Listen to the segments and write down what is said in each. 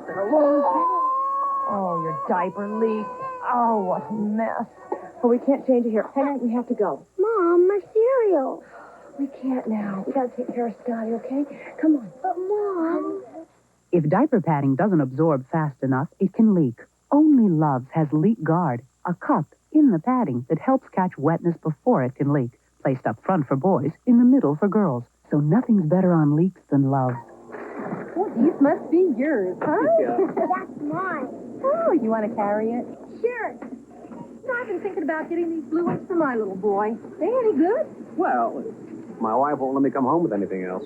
been a long time. Oh, your diaper leaked. Oh, what a mess. Well, we can't change it here. Henry, we have to go. Mom, my cereal. We can't now. We gotta take care of Scotty, okay? Come on. But, Mom... If diaper padding doesn't absorb fast enough, it can leak. Only Love's has Leak Guard, a cup in the padding that helps catch wetness before it can leak. Placed up front for boys, in the middle for girls. So nothing's better on leaks than Love's. Well, these must be yours, huh? Yeah. That's mine. Oh, you want to carry it? Sure. No, I've been thinking about getting these blue ones for my little boy. They any good? Well, my wife won't let me come home with anything else.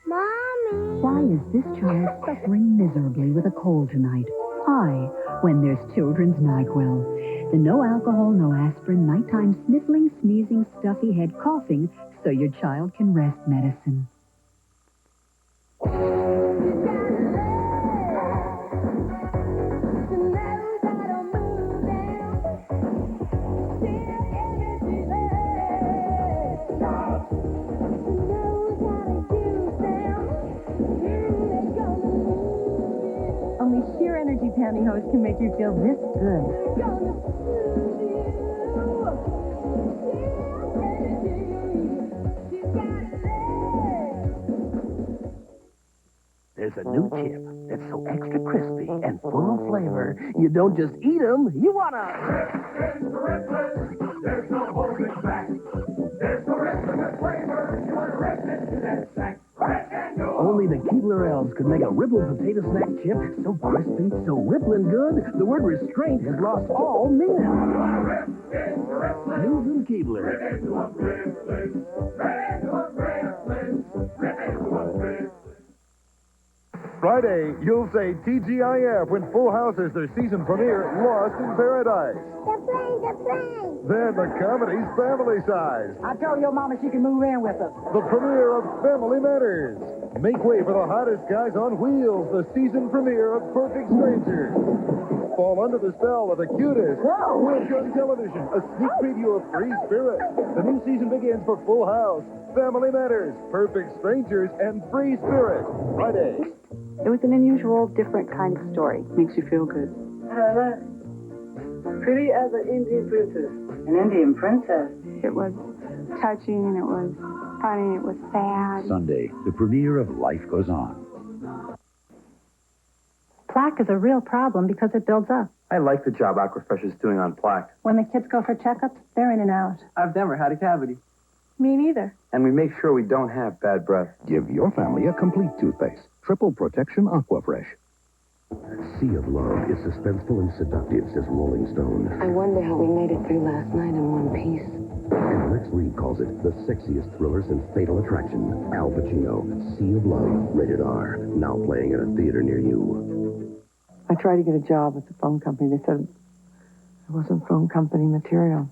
Mommy. Why is this child suffering miserably with a cold tonight? Why, when there's children's NyQuil, the no alcohol, no aspirin, nighttime sniffling, sneezing, stuffy head coughing, so your child can rest medicine. Only sheer energy pantyhose can make you feel this good. There's a new chip that's so extra crispy and full of flavor, you don't just eat them, you want to... There's no holding back. There's no wrestling with flavor. You want to rest it in that sack. Only the Keebler elves could make a ribbled potato snack chip so crispy, so rippling good, the word restraint has lost all meaning. New from Keebler. Friday, you'll say TGIF when Full House is their season premiere, Lost in Paradise. The plane. Then the comedy's Family Size. I told your mama she can move in with us. The premiere of Family Matters. Make way for the hottest guys on wheels, the season premiere of Perfect Strangers. Fall under the spell of the cutest. Welcome television, a sneak preview of Free Spirit. The new season begins for Full House, Family Matters, Perfect Strangers, and Free Spirit. Friday. It was an unusual, different kind of story. Makes you feel good. Pretty as an Indian princess. An Indian princess? It was touching, it was funny, it was sad. Sunday, the premiere of Life Goes On. Plaque is a real problem because it builds up. I like the job Aquafresh is doing on plaque. When the kids go for checkups, they're in and out. I've never had a cavity. Me neither. And we make sure we don't have bad breath. Give your family a complete toothpaste. Triple Protection Aquafresh. Sea of Love is suspenseful and seductive, says Rolling Stone. I wonder how we made it through last night in one piece. And Lex Reed calls it the sexiest thriller since Fatal Attraction. Al Pacino, Sea of Love, rated R. Now playing at a theater near you. I tried to get a job at the phone company. They said it wasn't phone company material.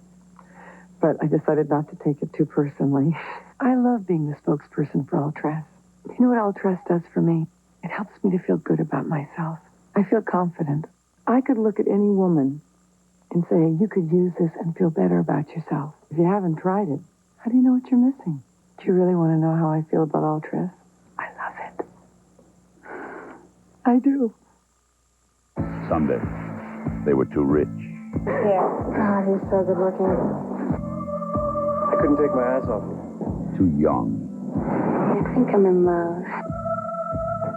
But I decided not to take it too personally. I love being the spokesperson for Ultress. You know what Ultress does for me? It helps me to feel good about myself. I feel confident. I could look at any woman and say, you could use this and feel better about yourself. If you haven't tried it, how do you know what you're missing? Do you really want to know how I feel about Ultress? I love it. I do. Sunday, they were too rich. Yeah. God, he's so good looking. I couldn't take my eyes off him. Too young. I think I'm in love.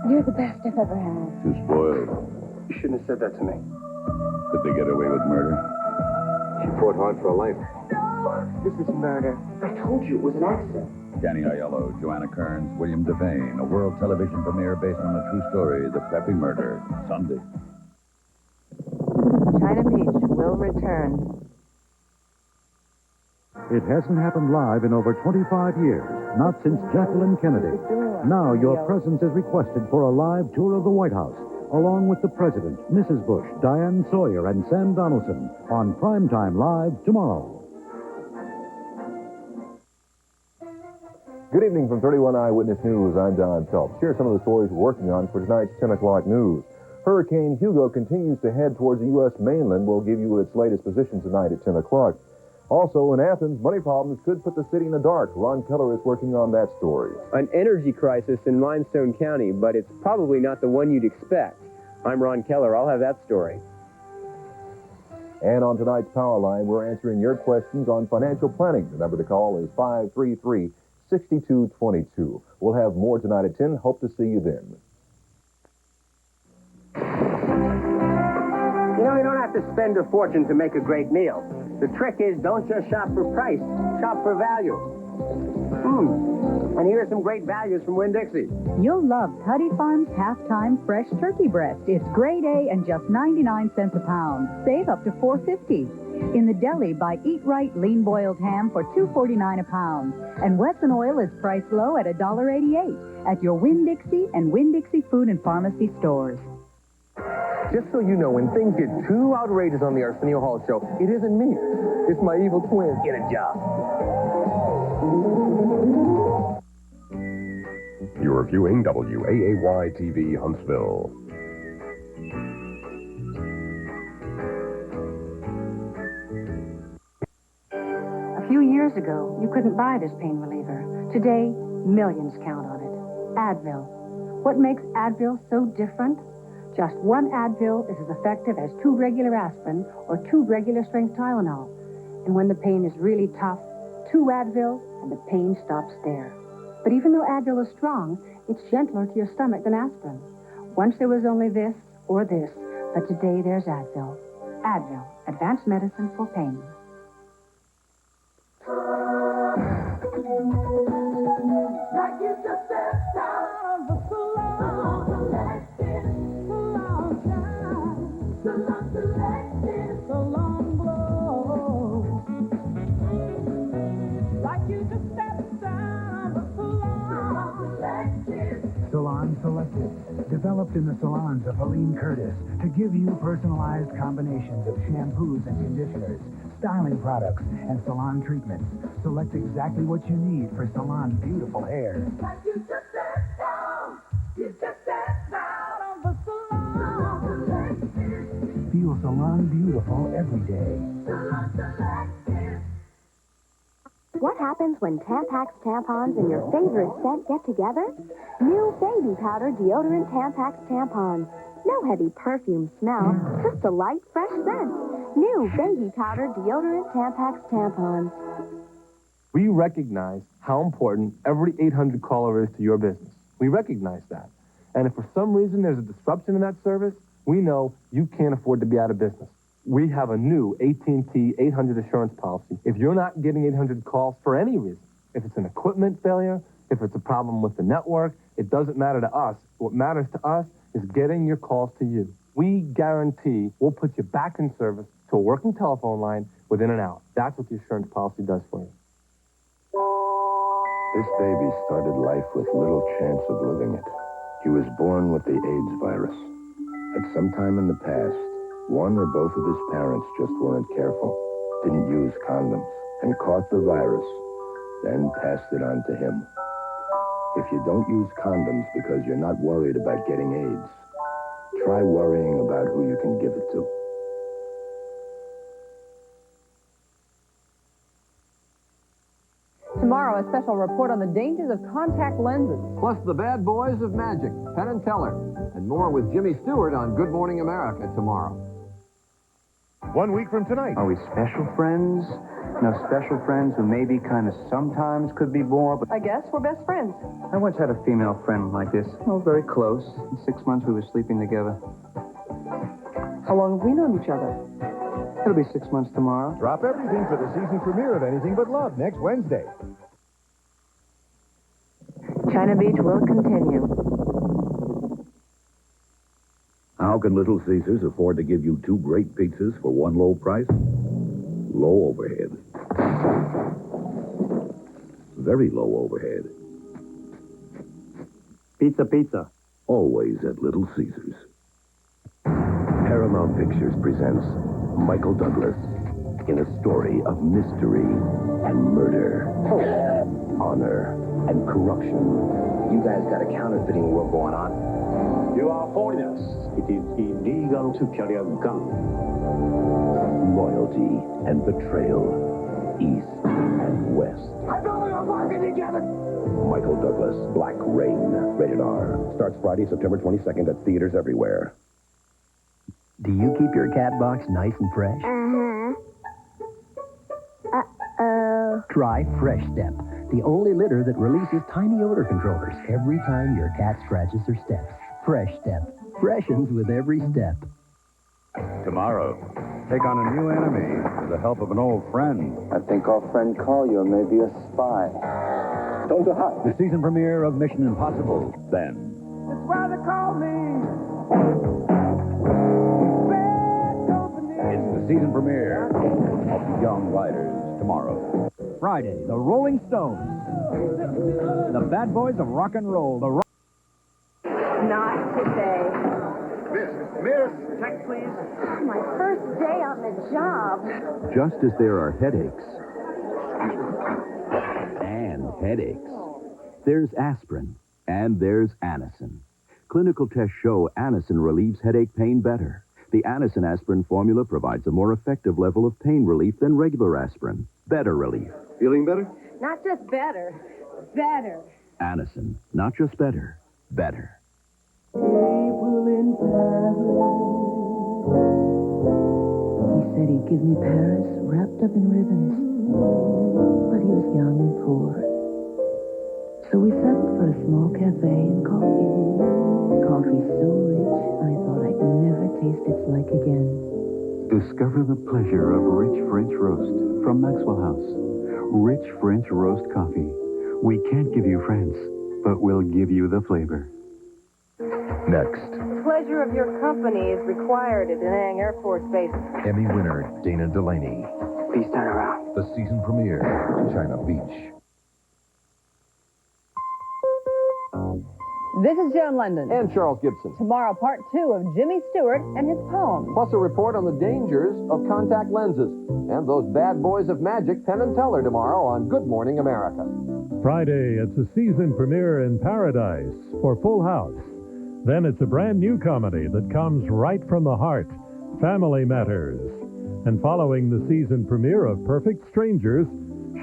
You're the best I've ever had. Too spoiled. You shouldn't have said that to me. Could they get away with murder? She fought hard for her life. This is murder. I told you it was an accident. Danny Aiello, Joanna Kearns, William Devane, a world television premiere based on a true story, The Peppy Murder, Sunday. China Beach will return. It hasn't happened live in over 25 years, not since Jacqueline Kennedy. Now your presence is requested for a live tour of the White House, along with the President, Mrs. Bush, Diane Sawyer, and Sam Donaldson on Primetime Live tomorrow. Good evening from 31 Eyewitness News. I'm Don Phelps. Here are some of the stories we're working on for tonight's 10 o'clock news. Hurricane Hugo continues to head towards the U.S. mainland. We'll give you its latest position tonight at 10 o'clock. Also, in Athens, money problems could put the city in the dark. Ron Keller is working on that story. An energy crisis in Limestone County, but it's probably not the one you'd expect. I'm Ron Keller. I'll have that story. And on tonight's Power Line, we're answering your questions on financial planning. The number to call is 533-6222. We'll have more tonight at 10. Hope to see you then. You know, you don't have to spend a fortune to make a great meal. The trick is don't just shop for price, shop for value. And here are some great values from Winn-Dixie. You'll love Cuddy Farms halftime fresh turkey breast. It's grade A and just 99 cents a pound. Save up to $4.50. In the deli, buy Eat Right lean boiled ham for $2.49 a pound. And Wesson oil is priced low at $1.88 at your Winn-Dixie and Winn-Dixie food and pharmacy stores. Just so you know, when things get too outrageous on the Arsenio Hall show, it isn't me. It's my evil twin. Get a job. You're viewing WAAY-TV Huntsville. A few years ago, you couldn't buy this pain reliever. Today, millions count on it. Advil. What makes Advil so different? Just one Advil is as effective as 2 regular aspirin or 2 regular strength Tylenol. And when the pain is really tough, 2 Advil and the pain stops there. But even though Advil is strong, it's gentler to your stomach than aspirin. Once there was only this or this, but today there's Advil. Advil, advanced medicine for pain. Like you just stepped out of the salon. Salon selected, salon glow. Like you just stepped out of the salon. Salon Selected, developed in the salons of Helene Curtis to give you personalized combinations of shampoos and conditioners, styling products, and salon treatments. Select exactly what you need for salon beautiful hair. Like you just stepped down. You just stepped out of the salon. Feel salon beautiful every day. Salon Selected. What happens when Tampax tampons and your favorite scent get together? New baby powder deodorant Tampax tampons. No heavy perfume smell, just a light, fresh scent. New baby powder deodorant Tampax tampons. We recognize how important every 800 caller is to your business. We recognize that. And if for some reason there's a disruption in that service, we know you can't afford to be out of business. We have a new AT&T 800 assurance policy. If you're not getting 800 calls for any reason, if it's an equipment failure, if it's a problem with the network, it doesn't matter to us. What matters to us is getting your calls to you. We guarantee we'll put you back in service to a working telephone line within an hour. That's what the assurance policy does for you. This baby started life with little chance of living it. He was born with the AIDS virus. At some time in the past, one or both of his parents just weren't careful, didn't use condoms, and caught the virus, then passed it on to him. If you don't use condoms because you're not worried about getting AIDS, try worrying about who you can give it to. Tomorrow, a special report on the dangers of contact lenses. Plus the bad boys of magic, Penn and Teller. And more with Jimmy Stewart on Good Morning America tomorrow. 1 week from tonight. Are we special friends? No, special friends who maybe kind of sometimes could be more, but... I guess we're best friends. I once had a female friend like this. Oh, very close. In 6 months we were sleeping together. How long have we known each other? It'll be 6 months tomorrow. Drop everything for the season premiere of Anything But Love next Wednesday. China Beach will continue. How can Little Caesars afford to give you 2 great pizzas for one low price? Low overhead. Very low overhead. Pizza, pizza. Always at Little Caesars. Paramount Pictures presents Michael Douglas in a story of mystery and murder, honor and corruption. You guys got a counterfeiting war going on. You are foreigners. It is illegal to carry a gun. Loyalty and betrayal. east and west. I thought we were working together. Michael Douglas, Black Rain, rated R. Starts Friday, September 22nd at theaters everywhere. Do you keep your cat box nice and fresh? Uh-huh. Uh-oh. Try Fresh Step, the only litter that releases tiny odor controllers every time your cat scratches her steps. Fresh Step. Freshens with every step. Tomorrow, take on a new enemy with the help of an old friend. I think our friend Collier may be a spy. Don't go high. The season premiere of Mission Impossible. Then, That's why they call me. it's the season premiere of Young Riders tomorrow. Friday, the Rolling Stones. The bad boys of rock and roll. Not today. Miss, Check, please. My first day on the job. Just as there are headaches and headaches, there's aspirin and there's Anacin. Clinical tests show Anacin relieves headache pain better. The Anacin aspirin formula provides a more effective level of pain relief than regular aspirin. Better relief. feeling better? Not just better. Better. Anacin, not just better, better. He said he'd give me Paris wrapped up in ribbons. But he was young and poor. So we settled for a small cafe and coffee. Coffee so rich, I thought I'd never taste its like again. Discover the pleasure of rich French roast from Maxwell House. Rich French roast coffee. We can't give you France, but we'll give you the flavor. Next, Pleasure of your company is required at Da Nang Air Force Base. Emmy winner Dana Delaney. Please turn around. The season premiere, China Beach. This is Joan London. And Charles Gibson. Tomorrow, part 2 of Jimmy Stewart and his poem. Plus a report on the dangers of contact lenses. And those bad boys of magic, Penn and Teller, tomorrow on Good Morning America. Friday, it's a season premiere in Paradise for Full House. Then it's a brand new comedy that comes right from the heart, Family Matters. And following the season premiere of Perfect Strangers,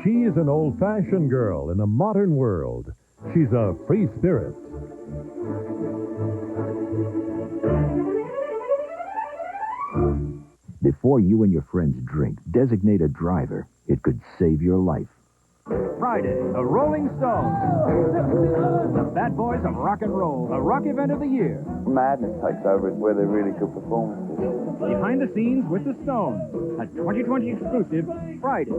she's an old-fashioned girl in a modern world. She's a free spirit. Before you and your friends drink, designate a driver. It could save your life. Friday, the Rolling Stones. The bad boys of rock and roll. The rock event of the year. Madness takes over. It's where they're really good performances. Behind the scenes with the Stones. A 2020 exclusive, Friday.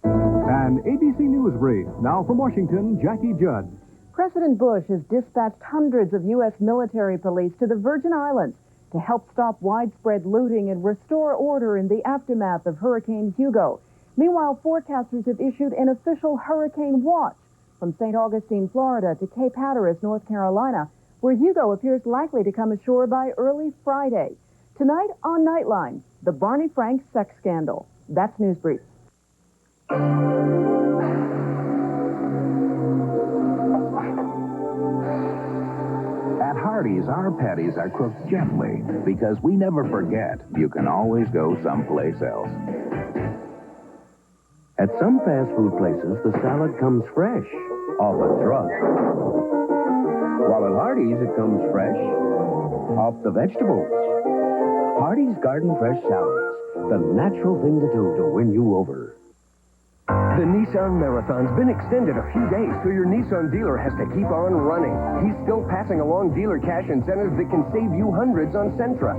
An ABC News brief. Now from Washington, Jackie Judd. President Bush has dispatched hundreds of U.S. military police to the Virgin Islands to help stop widespread looting and restore order in the aftermath of Hurricane Hugo. Meanwhile, forecasters have issued an official hurricane watch from St. Augustine, Florida to Cape Hatteras, North Carolina, where Hugo appears likely to come ashore by early Friday. Tonight on Nightline, the Barney Frank sex scandal. That's News Brief. At Hardee's, our patties are cooked gently because we never forget you can always go someplace else. At some fast food places, the salad comes fresh off a truck. While at Hardee's, it comes fresh off the vegetables. Hardee's Garden Fresh Salads, the natural thing to do to win you over. The Nissan Marathon's been extended a few days, so your Nissan dealer has to keep on running. He's still passing along dealer cash incentives that can save you hundreds on Sentra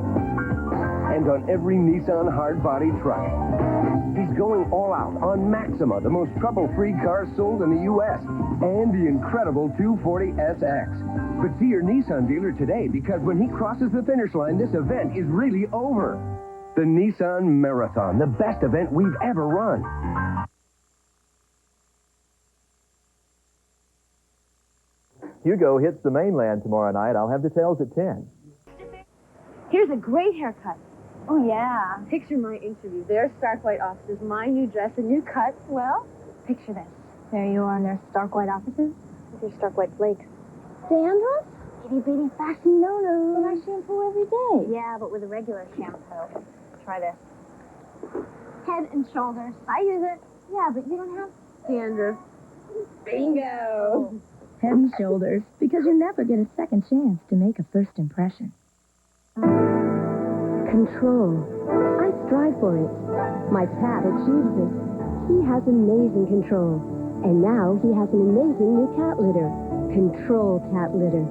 and on every Nissan hard-body truck. He's going all out on Maxima, the most trouble-free car sold in the U.S., and the incredible 240SX. But see your Nissan dealer today, because when he crosses the finish line, this event is really over. The Nissan Marathon, the best event we've ever run. Hugo hits the mainland tomorrow night. I'll have details at 10. Here's a great haircut. Oh, yeah. Picture my interview. There's Stark White offices, my new dress, a new cut. Well, picture this. There you are in their Stark White offices with your Stark White flakes. Dandruff? Itty bitty fashion no-no. But I shampoo every day. Yeah, but with a regular shampoo. try this. Head and Shoulders. I use it. Yeah, but you don't have dandruff. Bingo. Head and Shoulders, because you never get a second chance to make a first impression. Control. I strive for it. My cat achieves it. He has amazing control. And now he has an amazing new cat litter. Control cat litter.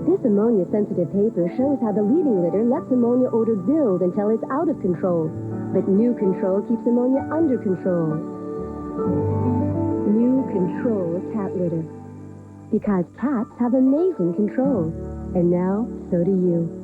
This ammonia-sensitive paper shows how the leading litter lets ammonia odor build until it's out of control. But new control keeps ammonia under control. New Control cat litter. Because cats have amazing control. And now, so do you.